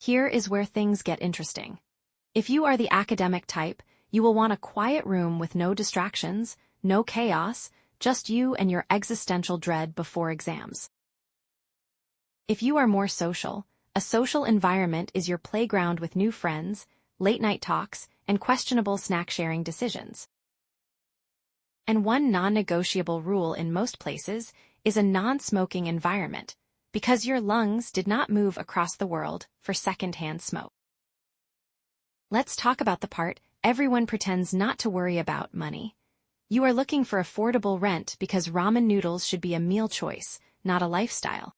Here is where things get interesting. If you are the academic type, you will want a quiet room with no distractions, no chaos, just you and your existential dread before exams. If you are more social, a social environment is your playground with new friends, late-night talks, and questionable snack-sharing decisions. And one non-negotiable rule in most places is a non-smoking environment, because your lungs did not move across the world for second-hand smoke. Let's talk about the part everyone pretends not to worry about: money. You are looking for affordable rent because ramen noodles should be a meal choice, not a lifestyle.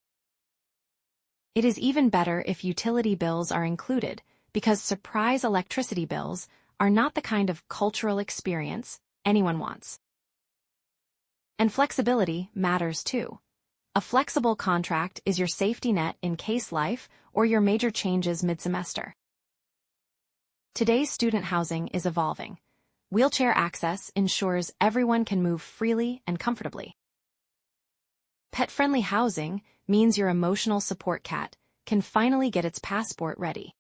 It is even better if utility bills are included, because surprise electricity bills are not the kind of cultural experience anyone wants. And flexibility matters too. A flexible contract is your safety net in case life or your major changes mid-semester. Today's student housing is evolving. Wheelchair access ensures everyone can move freely and comfortably. Pet-friendly housing means your emotional support cat can finally get its passport ready.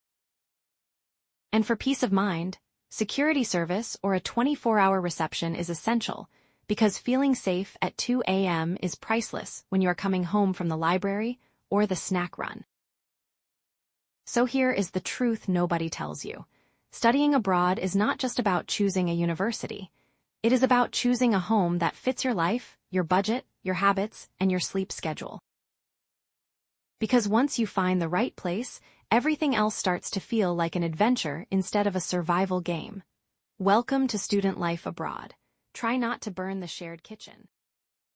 And for peace of mind, security service or a 24-hour reception is essential, because feeling safe at 2 a.m. is priceless when you are coming home from the library or the snack run. So here is the truth nobody tells you. Studying abroad is not just about choosing a university. It is about choosing a home that fits your life, your budget, your habits, and your sleep schedule. Because once you find the right place, everything else starts to feel like an adventure instead of a survival game. Welcome to student life abroad. Try not to burn the shared kitchen.